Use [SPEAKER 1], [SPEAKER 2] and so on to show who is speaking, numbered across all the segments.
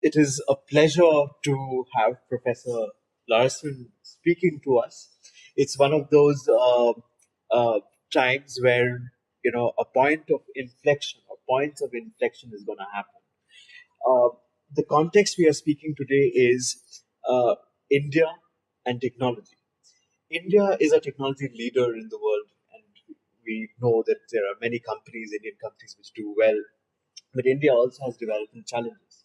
[SPEAKER 1] It is a pleasure to have Professor Lairson speaking to us. It's one of those uh, times where a point of inflection or points of inflection is going to happen. Uh, the context we are speaking today is India and technology. India is a technology leader in the world, and we know that there are many companies, Indian companies, which do well, but India also has development challenges.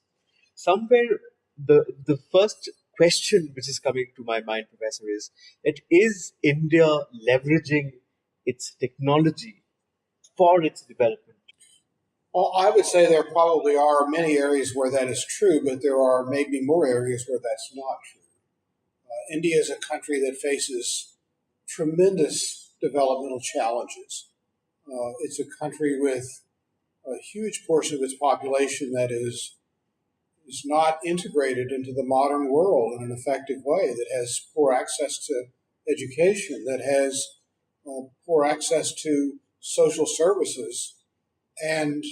[SPEAKER 1] Somewhere, the first question which is coming to my mind, Professor, is that is India leveraging its technology for its development?
[SPEAKER 2] Well, I would say there probably are many areas where that is true, but there are maybe more areas where that's not true. India is a country that faces tremendous developmental challenges. It's a country with a huge portion of its population that is not integrated into the modern world in an effective way, that has poor access to education, that has poor access to social services, and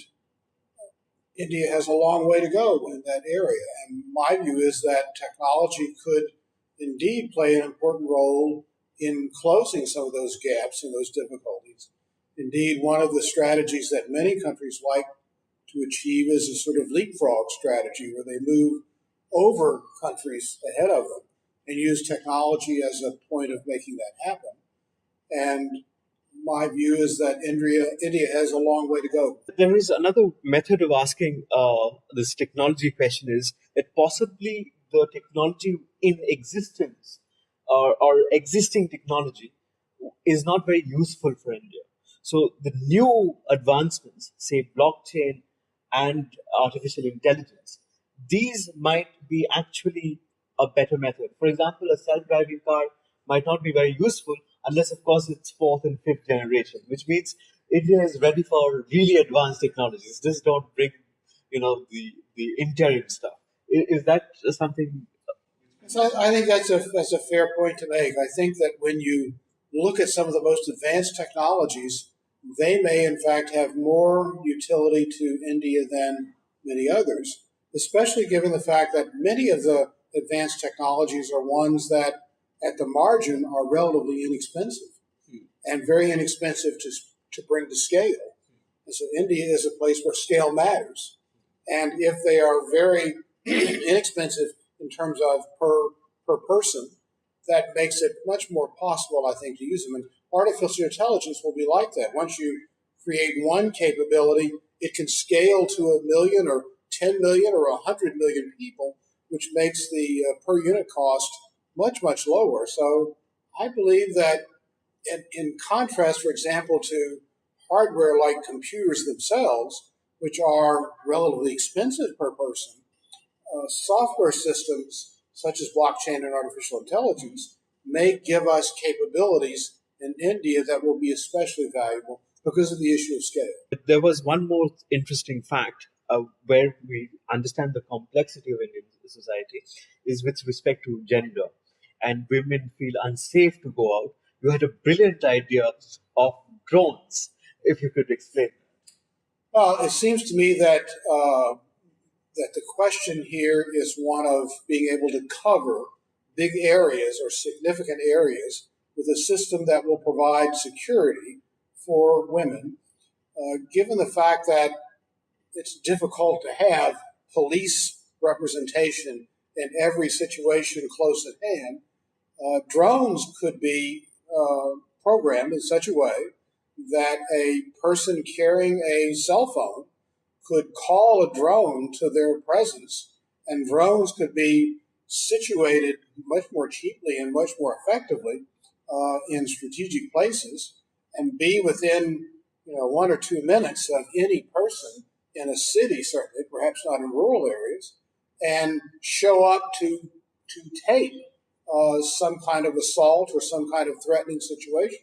[SPEAKER 2] India has a long way to go in that area. And my view is that technology could indeed play an important role in closing some of those gaps and those difficulties. Indeed, one of the strategies that many countries like to achieve is a sort of leapfrog strategy where they move over countries ahead of them and use technology as a point of making that happen. And my view is that India has a long way to go.
[SPEAKER 1] There is another method of asking this technology question is that possibly the technology in existence or existing technology is not very useful for India. So the new advancements, say blockchain and artificial intelligence, these might be actually a better method. For example, a self-driving car might not be very useful unless, of course, it's fourth and fifth generation, which means India is ready for really advanced technologies. Just don't bring, the interim stuff. Is that something?
[SPEAKER 2] So I think that's a fair point to make. I think that when you look at some of the most advanced technologies, they may in fact have more utility to India than many others, especially given the fact that many of the advanced technologies are ones that at the margin are relatively inexpensive and very inexpensive to bring to scale. And so India is a place where scale matters. And if they are very inexpensive in terms of per person, that makes it much more possible, I think, to use them. And artificial intelligence will be like that. Once you create one capability, it can scale to 1 million or 10 million or 100 million people, which makes the per unit cost much, much lower. So I believe that in contrast, for example, to hardware like computers themselves, which are relatively expensive per person, software systems such as blockchain and artificial intelligence may give us capabilities in India that will be especially valuable because of the issue of scale.
[SPEAKER 1] There was one more interesting fact where we understand the complexity of Indian society is with respect to gender, and women feel unsafe to go out. You had a brilliant idea of drones, if you could explain.
[SPEAKER 2] Well, it seems to me that the question here is one of being able to cover big areas or significant areas with a system that will provide security for women, given the fact that it's difficult to have police representation in every situation close at hand. Drones could be programmed in such a way that a person carrying a cell phone could call a drone to their presence, and drones could be situated much more cheaply and much more effectively in strategic places and be within 1 or 2 minutes of any person in a city, certainly, perhaps not in rural areas, and show up to tape some kind of assault or some kind of threatening situation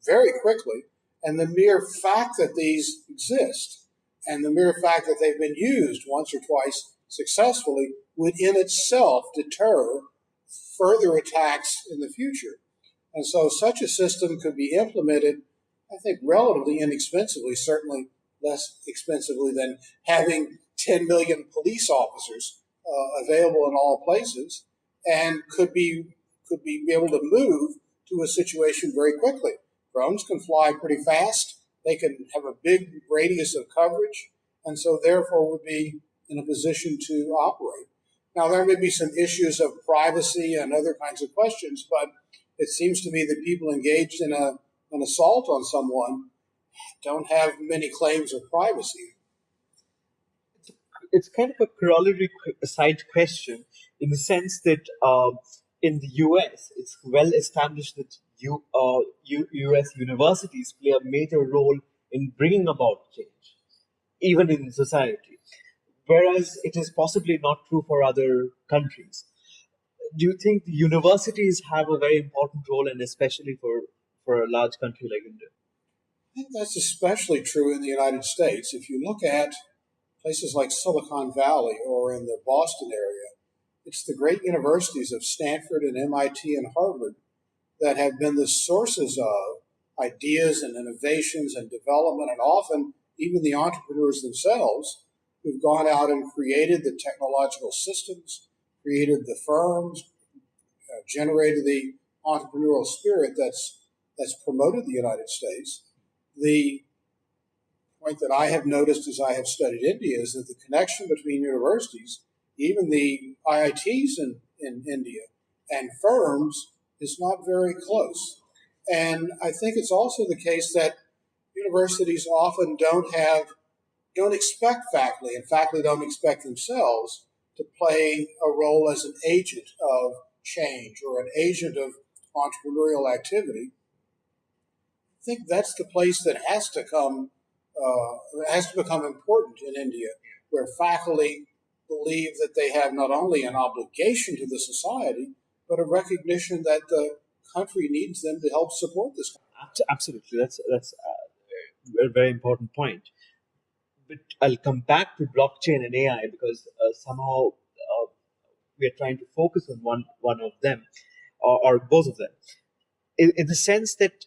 [SPEAKER 2] very quickly. And the mere fact that these exist and the mere fact that they've been used once or twice successfully would in itself deter further attacks in the future. And so such a system could be implemented, I think, relatively inexpensively, certainly less expensively than having 10 million police officers available in all places and could be able to move to a situation very quickly. Drones can fly pretty fast. They can have a big radius of coverage, and so therefore would be in a position to operate. Now, there may be some issues of privacy and other kinds of questions, but it seems to me that people engaged in an assault on someone don't have many claims of privacy.
[SPEAKER 1] It's kind of a corollary side question in the sense that in the US, it's well established that US universities play a major role in bringing about change, even in society, whereas it is possibly not true for other countries. Do you think the universities have a very important role, and especially for a large country like India?
[SPEAKER 2] I think that's especially true in the United States. If you look at places like Silicon Valley or in the Boston area, it's the great universities of Stanford and MIT and Harvard that have been the sources of ideas and innovations and development, and often even the entrepreneurs themselves who've gone out and created the technological systems, created the firms, generated the entrepreneurial spirit that's promoted the United States. The point that I have noticed as I have studied India is that the connection between universities, even the IITs in India, and firms is not very close. And I think it's also the case that universities often don't expect faculty, and faculty don't expect themselves to play a role as an agent of change or an agent of entrepreneurial activity. I think that's the place that has to become important in India, where faculty believe that they have not only an obligation to the society, but a recognition that the country needs them to help support this.
[SPEAKER 1] Absolutely, that's a very important point. But I'll come back to blockchain and AI because somehow we are trying to focus on one of them, or both of them, in the sense that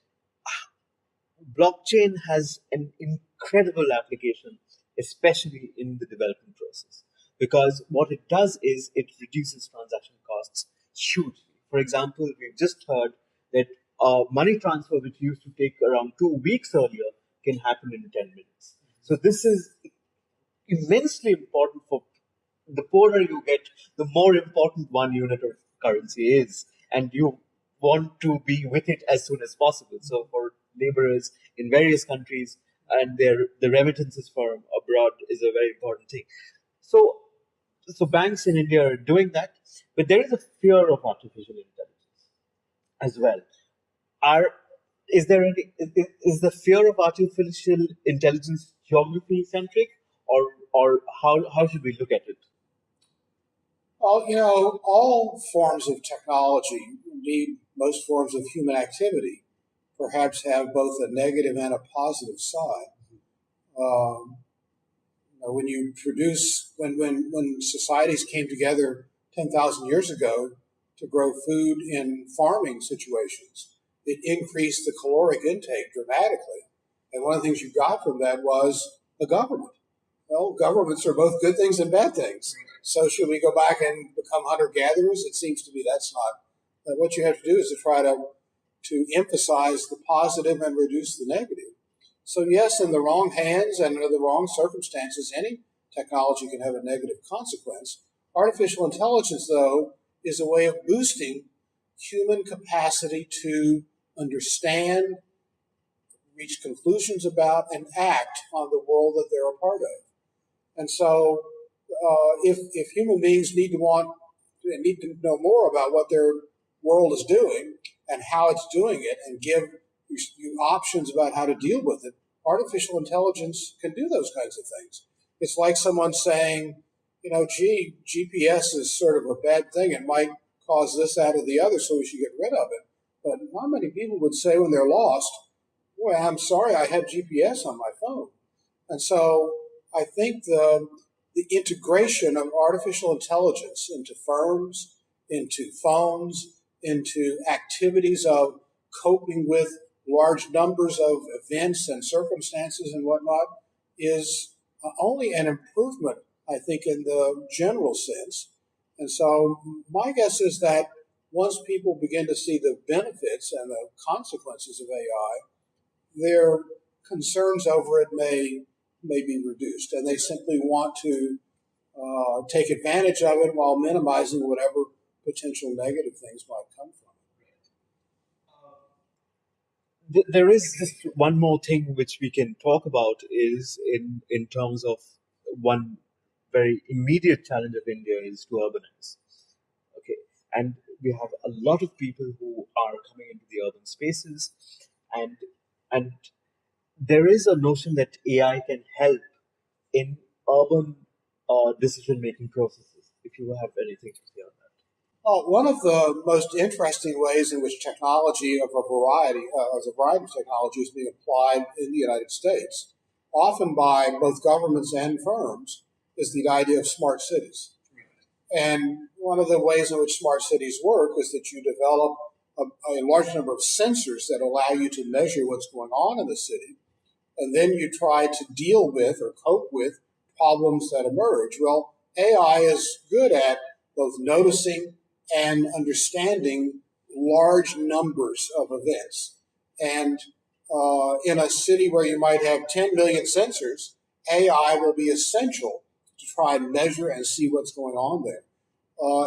[SPEAKER 1] blockchain has an incredible application, especially in the development process, because what it does is it reduces transaction costs hugely. For example, we've just heard that money transfer, which used to take around 2 weeks earlier, can happen in 10 minutes. So this is immensely important. For the poorer you get, the more important one unit of currency is, and you want to be with it as soon as possible. So for laborers in various countries and the remittances from abroad is a very important thing. So so banks in India are doing that, but there is a fear of artificial intelligence as well. Are is there any is the fear of artificial intelligence geography centric, or how should we look at it?
[SPEAKER 2] Well, all forms of technology, indeed most forms of human activity, perhaps have both a negative and a positive side. Um, when you produce, when societies came together 10,000 years ago to grow food in farming situations, it increased the caloric intake dramatically. And one of the things you got from that was a government. Well, governments are both good things and bad things. So should we go back and become hunter-gatherers? It seems to me that's not. What you have to do is to try to emphasize the positive and reduce the negative. So yes, in the wrong hands and under the wrong circumstances, any technology can have a negative consequence. Artificial intelligence, though, is a way of boosting human capacity to understand, reach conclusions about, and act on the world that they're a part of. And so, if human beings need to know more about what their world is doing and how it's doing it, and give you options about how to deal with it, artificial intelligence can do those kinds of things. It's like someone saying, gee, GPS is sort of a bad thing. It might cause this, that, or the other, so we should get rid of it. But not many people would say when they're lost, boy, I'm sorry, I had GPS on my phone. And so I think the integration of artificial intelligence into firms, into phones, into activities of coping with large numbers of events and circumstances and whatnot is only an improvement, I think, in the general sense. And so my guess is that once people begin to see the benefits and the consequences of AI, their concerns over it may be reduced, and they simply want to take advantage of it while minimizing whatever potential negative things might come from
[SPEAKER 1] There is just one more thing which we can talk about is in terms of one very immediate challenge of India is to urbanize. Okay, and we have a lot of people who are coming into the urban spaces, and and there is a notion that AI can help in urban decision making processes. If you have anything to say on that.
[SPEAKER 2] One of the most interesting ways in which technology of a variety, of technology is being applied in the United States, often by both governments and firms, is the idea of smart cities. And one of the ways in which smart cities work is that you develop a large number of sensors that allow you to measure what's going on in the city, and then you try to deal with or cope with problems that emerge. Well, AI is good at both noticing and understanding large numbers of events. And in a city where you might have 10 million sensors, AI will be essential to try and measure and see what's going on there.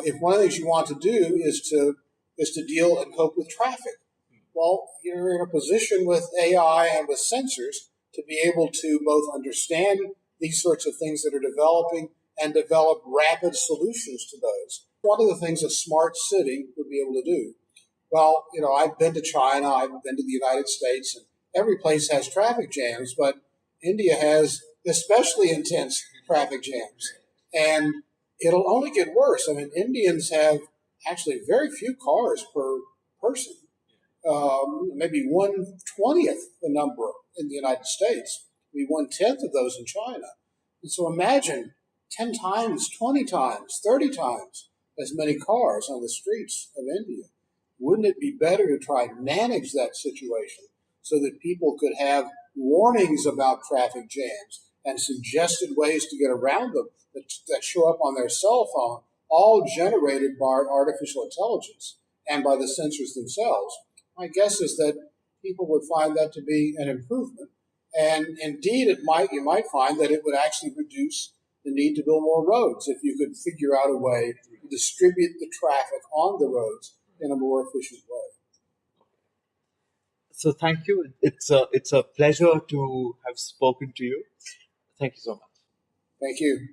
[SPEAKER 2] If one of the things you want to do is to deal and cope with traffic, well, you're in a position with AI and with sensors to be able to both understand these sorts of things that are developing and develop rapid solutions to those. One of the things a smart city would be able to do. Well, I've been to China, I've been to the United States, and every place has traffic jams, but India has especially intense traffic jams. And it'll only get worse. I mean, Indians have actually very few cars per person, maybe 1/20th the number in the United States, maybe 1/10 of those in China. And so imagine 10 times, 20 times, 30 times as many cars on the streets of India. Wouldn't it be better to try and manage that situation so that people could have warnings about traffic jams and suggested ways to get around them that show up on their cell phone, all generated by artificial intelligence and by the sensors themselves? My guess is that people would find that to be an improvement. And indeed, you might find that it would actually reduce the need to build more roads if you could figure out a way to distribute the traffic on the roads in a more efficient way.
[SPEAKER 1] So thank you. It's a pleasure to have spoken to you. Thank you so much.
[SPEAKER 2] Thank you.